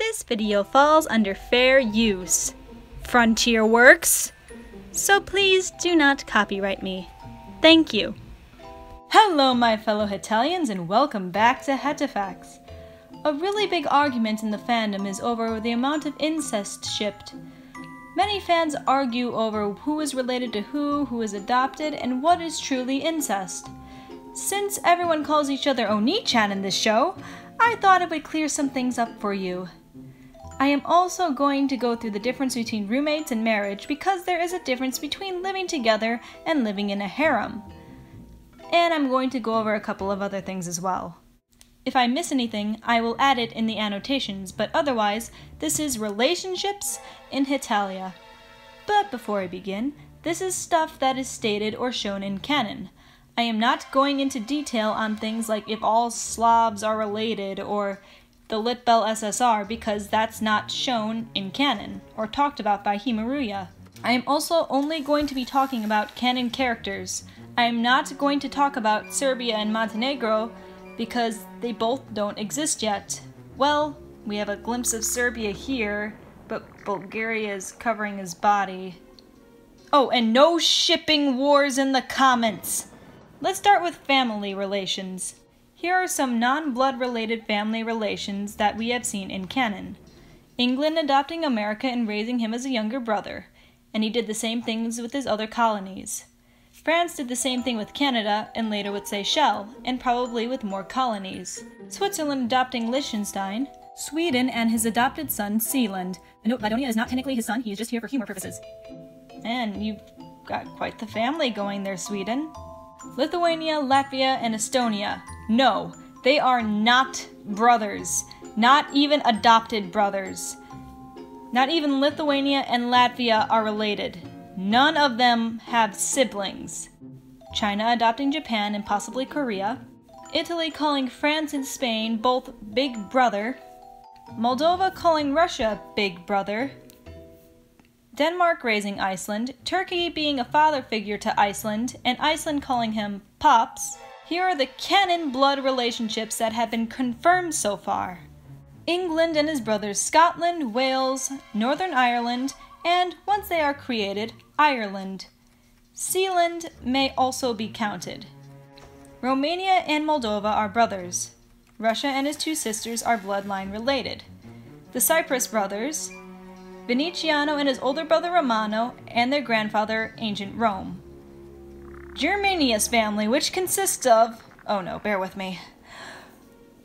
This video falls under fair use. Frontier works. So please do not copyright me. Thank you. Hello my fellow Hetalians and welcome back to Hetafacts. A really big argument in the fandom is over the amount of incest shipped. Many fans argue over who is related to who is adopted, and what is truly incest. Since everyone calls each other Oni-chan in this show, I thought it would clear some things up for you. I am also going to go through the difference between roommates and marriage because there is a difference between living together and living in a harem. And I'm going to go over a couple of other things as well. If I miss anything, I will add it in the annotations, but otherwise, this is relationships in Hetalia. But before I begin, this is stuff that is stated or shown in canon. I am not going into detail on things like if all Slavs are related or the Litbel SSR because that's not shown in canon or talked about by Himaruya. I am also only going to be talking about canon characters. I am not going to talk about Serbia and Montenegro because they both don't exist yet. Well, we have a glimpse of Serbia here, but Bulgaria is covering his body. Oh, and no shipping wars in the comments! Let's start with family relations. Here are some non-blood related family relations that we have seen in canon. England adopting America and raising him as a younger brother, and he did the same things with his other colonies. France did the same thing with Canada, and later with Seychelles, and probably with more colonies. Switzerland adopting Liechtenstein. Sweden and his adopted son, Sealand. Note, Ladonia is not technically his son, he is just here for humor purposes. And you've got quite the family going there, Sweden. Lithuania, Latvia, and Estonia. No, they are not brothers. Not even adopted brothers. Not even Lithuania and Latvia are related. None of them have siblings. China adopting Japan and possibly Korea. Italy calling France and Spain both Big Brother. Moldova calling Russia Big Brother. Denmark raising Iceland. Turkey being a father figure to Iceland, and Iceland calling him Pops. Here are the canon blood relationships that have been confirmed so far. England and his brothers Scotland, Wales, Northern Ireland, and, once they are created, Ireland. Sealand may also be counted. Romania and Moldova are brothers. Russia and his two sisters are bloodline related. The Cyprus brothers, Venetiano and his older brother Romano, and their grandfather, ancient Rome. Germania's family, which consists of, oh no, bear with me,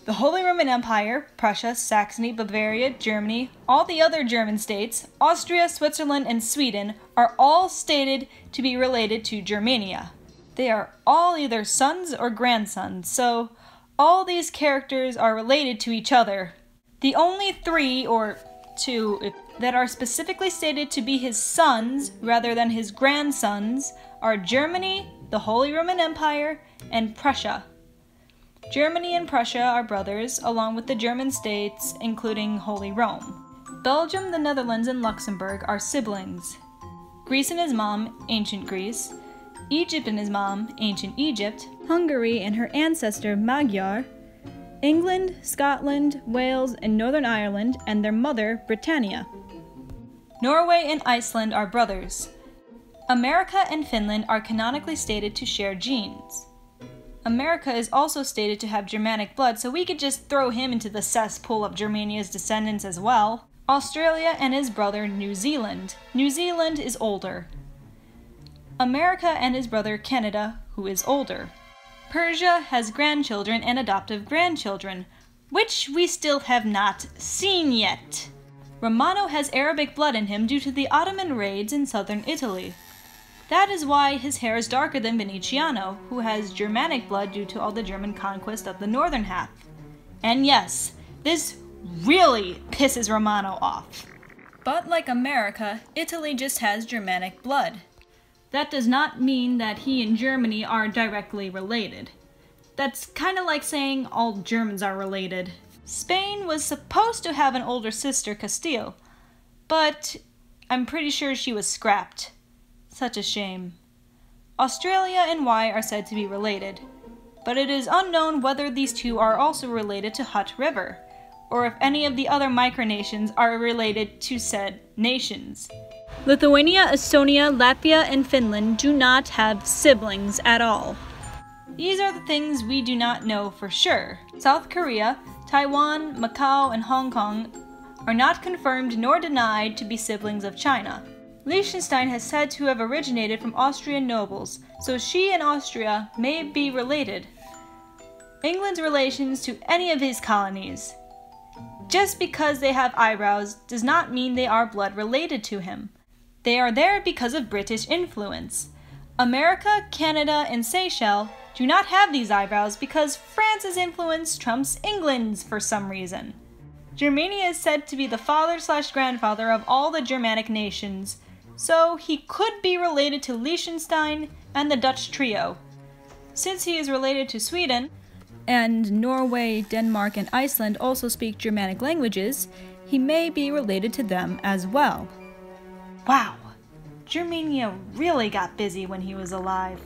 the Holy Roman Empire, Prussia, Saxony, Bavaria, Germany, all the other German states, Austria, Switzerland, and Sweden are all stated to be related to Germania. They are all either sons or grandsons, so all these characters are related to each other. The only three, or two, that are specifically stated to be his sons rather than his grandsons are Germany, the Holy Roman Empire, and Prussia. Germany and Prussia are brothers, along with the German states, including Holy Rome. Belgium, the Netherlands, and Luxembourg are siblings. Greece and his mom, ancient Greece. Egypt and his mom, ancient Egypt. Hungary and her ancestor, Magyar. England, Scotland, Wales, and Northern Ireland, and their mother, Britannia. Norway and Iceland are brothers. America and Finland are canonically stated to share genes. America is also stated to have Germanic blood, so we could just throw him into the cesspool of Germania's descendants as well. Australia and his brother New Zealand. New Zealand is older. America and his brother Canada, who is older. Persia has grandchildren and adoptive grandchildren, which we still have not seen yet. Romano has Arabic blood in him due to the Ottoman raids in southern Italy. That is why his hair is darker than Venetiano, who has Germanic blood due to all the German conquest of the northern half. And yes, this really pisses Romano off. But like America, Italy just has Germanic blood. That does not mean that he and Germany are directly related. That's kind of like saying all Germans are related. Spain was supposed to have an older sister, Castile, but I'm pretty sure she was scrapped. Such a shame. Australia and Y are said to be related, but it is unknown whether these two are also related to Hutt River, or if any of the other micronations are related to said nations. Lithuania, Estonia, Latvia, and Finland do not have siblings at all. These are the things we do not know for sure. South Korea, Taiwan, Macau, and Hong Kong are not confirmed nor denied to be siblings of China. Liechtenstein has said to have originated from Austrian nobles, so she and Austria may be related. England's relations to any of his colonies. Just because they have eyebrows does not mean they are blood related to him. They are there because of British influence. America, Canada, and Seychelles do not have these eyebrows because France's influence trumps England's for some reason. Germania is said to be the father/grandfather of all the Germanic nations, so he could be related to Liechtenstein and the Dutch trio. Since he is related to Sweden, and Norway, Denmark, and Iceland also speak Germanic languages, he may be related to them as well. Wow, Germania really got busy when he was alive.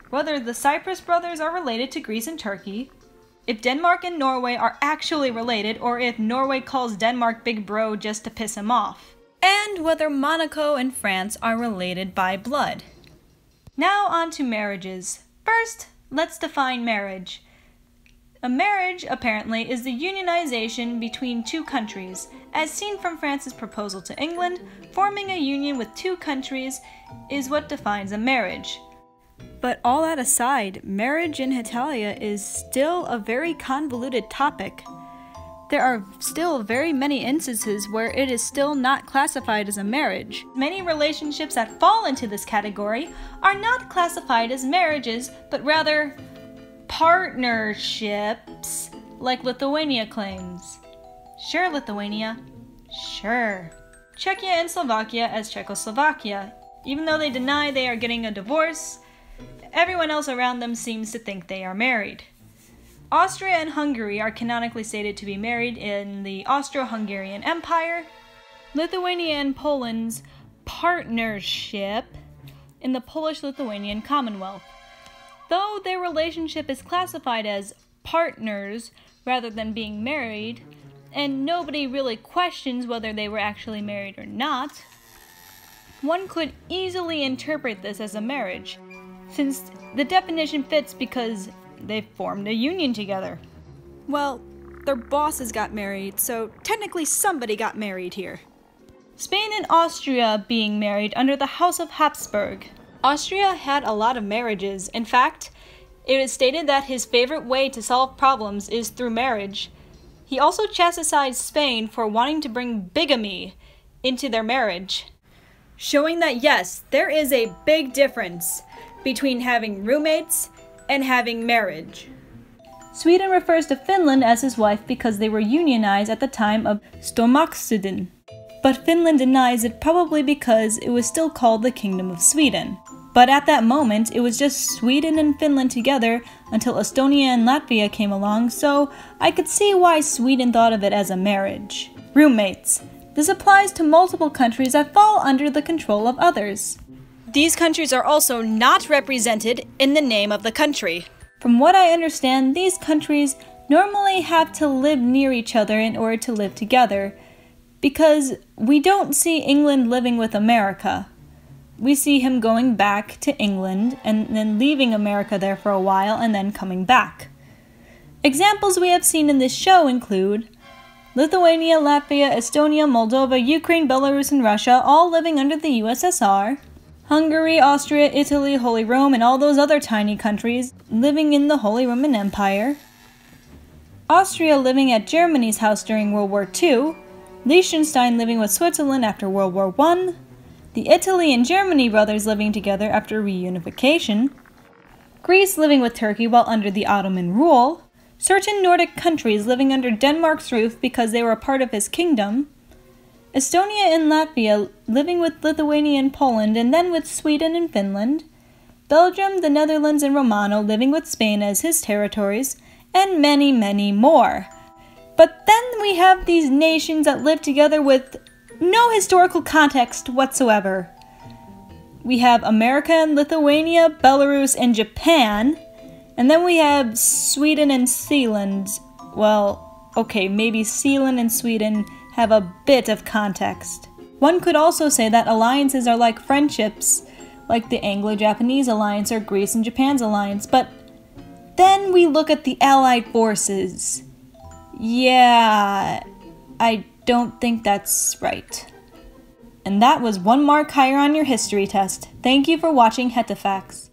Whether the Cyprus brothers are related to Greece and Turkey, if Denmark and Norway are actually related, or if Norway calls Denmark Big Bro just to piss him off, and whether Monaco and France are related by blood. Now on to marriages. First, let's define marriage. A marriage, apparently, is the unionization between two countries. As seen from France's proposal to England, forming a union with two countries is what defines a marriage. But all that aside, marriage in Hetalia is still a very convoluted topic. There are still very many instances where it is still not classified as a marriage. Many relationships that fall into this category are not classified as marriages, but rather partnerships, like Lithuania claims. Sure, Lithuania. Sure. Czechia and Slovakia as Czechoslovakia. Even though they deny they are getting a divorce, everyone else around them seems to think they are married. Austria and Hungary are canonically stated to be married in the Austro-Hungarian Empire. Lithuania and Poland's partnership in the Polish-Lithuanian Commonwealth. Though their relationship is classified as partners rather than being married, and nobody really questions whether they were actually married or not, one could easily interpret this as a marriage, since the definition fits because they formed a union together. Well, their bosses got married, so technically somebody got married here. Spain and Austria being married under the House of Habsburg. Austria had a lot of marriages. In fact, it is stated that his favorite way to solve problems is through marriage. He also chastised Spain for wanting to bring bigamy into their marriage, showing that yes, there is a big difference between having roommates and having marriage. Sweden refers to Finland as his wife because they were unionized at the time of stormaktstiden, but Finland denies it probably because it was still called the Kingdom of Sweden. But at that moment, it was just Sweden and Finland together until Estonia and Latvia came along, so I could see why Sweden thought of it as a marriage. Roommates. This applies to multiple countries that fall under the control of others. These countries are also not represented in the name of the country. From what I understand, these countries normally have to live near each other in order to live together, because we don't see England living with America. We see him going back to England and then leaving America there for a while and then coming back. Examples we have seen in this show include Lithuania, Latvia, Estonia, Moldova, Ukraine, Belarus, and Russia all living under the USSR. Hungary, Austria, Italy, Holy Rome, and all those other tiny countries living in the Holy Roman Empire. Austria living at Germany's house during World War II. Liechtenstein living with Switzerland after World War I. The Italy and Germany brothers living together after reunification. Greece living with Turkey while under the Ottoman rule. Certain Nordic countries living under Denmark's roof because they were a part of his kingdom. Estonia and Latvia living with Lithuania and Poland and then with Sweden and Finland. Belgium, the Netherlands, and Romano living with Spain as his territories, and many, many more. But then we have these nations that live together with no historical context whatsoever. We have America and Lithuania, Belarus, and Japan, and then we have Sweden and Sealand. Well, Okay, maybe Sealand and Sweden have a bit of context. One could also say that alliances are like friendships, like the Anglo-Japanese alliance or Greece and Japan's alliance, but then we look at the Allied forces. Yeah, I don't think that's right. And that was 1 mark higher on your history test. Thank you for watching Hetafacts.